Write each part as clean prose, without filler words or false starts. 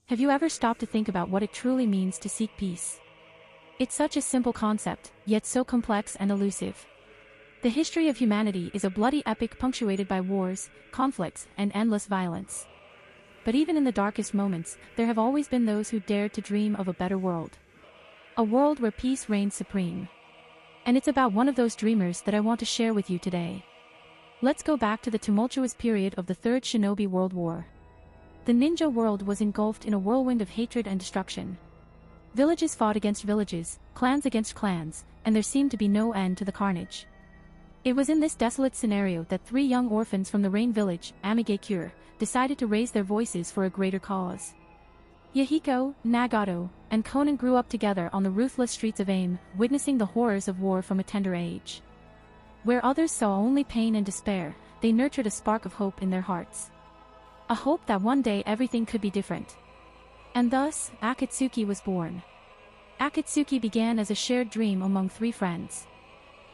Have you ever stopped to think about what it truly means to seek peace? It's such a simple concept, yet so complex and elusive. The history of humanity is a bloody epic punctuated by wars, conflicts, and endless violence. But even in the darkest moments, there have always been those who dared to dream of a better world. A world where peace reigns supreme. And it's about one of those dreamers that I want to share with you today. Let's go back to the tumultuous period of the Third Shinobi World War. The ninja world was engulfed in a whirlwind of hatred and destruction. Villages fought against villages, clans against clans, and there seemed to be no end to the carnage. It was in this desolate scenario that three young orphans from the Rain village, Amigakure, decided to raise their voices for a greater cause. Yahiko, Nagato, and Konan grew up together on the ruthless streets of Aim, witnessing the horrors of war from a tender age. Where others saw only pain and despair, they nurtured a spark of hope in their hearts. A hope that one day everything could be different. And thus, Akatsuki was born. Akatsuki began as a shared dream among three friends.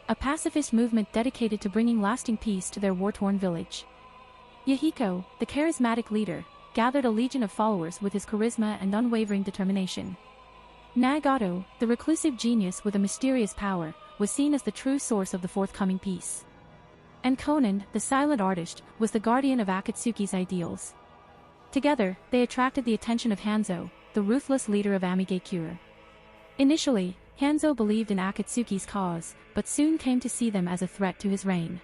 A pacifist movement dedicated to bringing lasting peace to their war-torn village. Yahiko, the charismatic leader, gathered a legion of followers with his charisma and unwavering determination. Nagato, the reclusive genius with a mysterious power, was seen as the true source of the forthcoming peace. And Konan, the silent artist, was the guardian of Akatsuki's ideals. Together, they attracted the attention of Hanzo, the ruthless leader of Amigakure. Initially, Hanzo believed in Akatsuki's cause, but soon came to see them as a threat to his reign.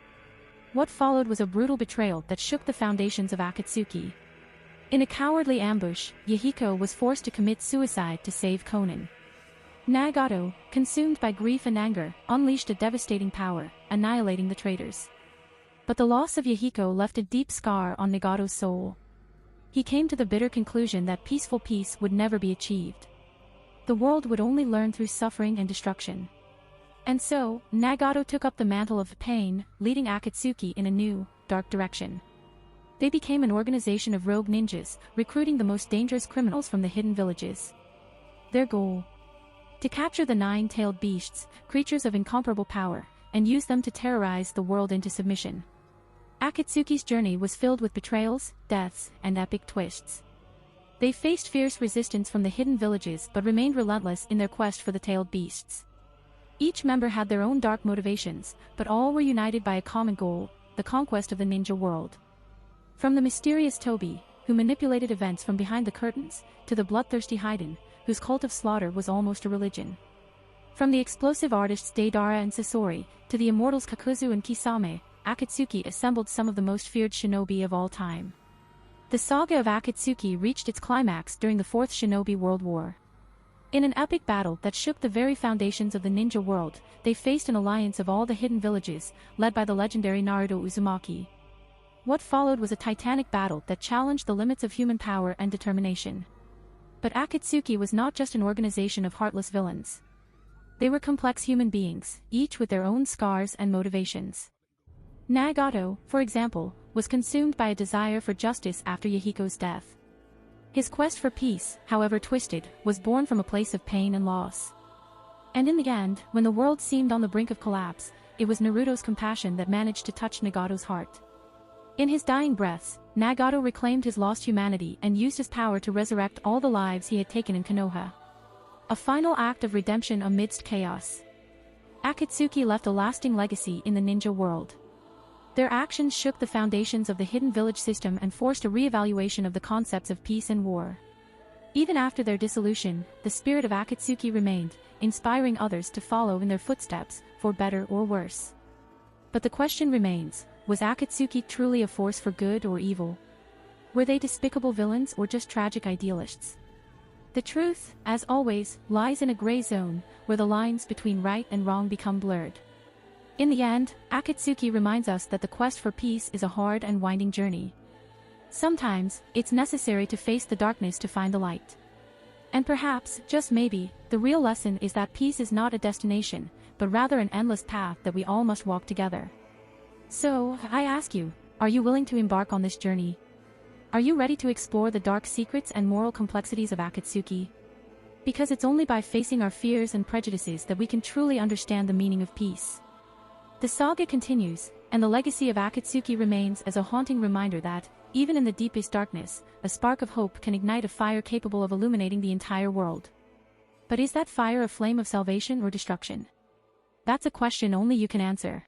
What followed was a brutal betrayal that shook the foundations of Akatsuki. In a cowardly ambush, Yahiko was forced to commit suicide to save Konan. Nagato, consumed by grief and anger, unleashed a devastating power, annihilating the traitors. But the loss of Yahiko left a deep scar on Nagato's soul. He came to the bitter conclusion that peaceful peace would never be achieved. The world would only learn through suffering and destruction. And so, Nagato took up the mantle of pain, leading Akatsuki in a new, dark direction. They became an organization of rogue ninjas, recruiting the most dangerous criminals from the hidden villages. Their goal? To capture the nine-tailed beasts, creatures of incomparable power, and use them to terrorize the world into submission. Akatsuki's journey was filled with betrayals, deaths, and epic twists. They faced fierce resistance from the hidden villages but remained relentless in their quest for the tailed beasts. Each member had their own dark motivations, but all were united by a common goal, the conquest of the ninja world. From the mysterious Tobi, who manipulated events from behind the curtains, to the bloodthirsty Haiden, whose cult of slaughter was almost a religion. From the explosive artists Deidara and Sasori, to the immortals Kakuzu and Kisame, Akatsuki assembled some of the most feared shinobi of all time. The saga of Akatsuki reached its climax during the Fourth Shinobi World War. In an epic battle that shook the very foundations of the ninja world, they faced an alliance of all the hidden villages, led by the legendary Naruto Uzumaki. What followed was a titanic battle that challenged the limits of human power and determination. But Akatsuki was not just an organization of heartless villains. They were complex human beings, each with their own scars and motivations. Nagato, for example, was consumed by a desire for justice after Yahiko's death. His quest for peace, however twisted, was born from a place of pain and loss. And in the end, when the world seemed on the brink of collapse, it was Naruto's compassion that managed to touch Nagato's heart. In his dying breaths, Nagato reclaimed his lost humanity and used his power to resurrect all the lives he had taken in Konoha. A final act of redemption amidst chaos. Akatsuki left a lasting legacy in the ninja world. Their actions shook the foundations of the hidden village system and forced a re-evaluation of the concepts of peace and war. Even after their dissolution, the spirit of Akatsuki remained, inspiring others to follow in their footsteps, for better or worse. But the question remains, was Akatsuki truly a force for good or evil? Were they despicable villains or just tragic idealists? The truth, as always, lies in a gray zone, where the lines between right and wrong become blurred. In the end, Akatsuki reminds us that the quest for peace is a hard and winding journey. Sometimes, it's necessary to face the darkness to find the light. And perhaps, just maybe, the real lesson is that peace is not a destination, but rather an endless path that we all must walk together. So, I ask you, are you willing to embark on this journey? Are you ready to explore the dark secrets and moral complexities of Akatsuki? Because it's only by facing our fears and prejudices that we can truly understand the meaning of peace. The saga continues, and the legacy of Akatsuki remains as a haunting reminder that, Even in the deepest darkness, a spark of hope can ignite a fire capable of illuminating the entire world. But is that fire a flame of salvation or destruction? That's a question only you can answer.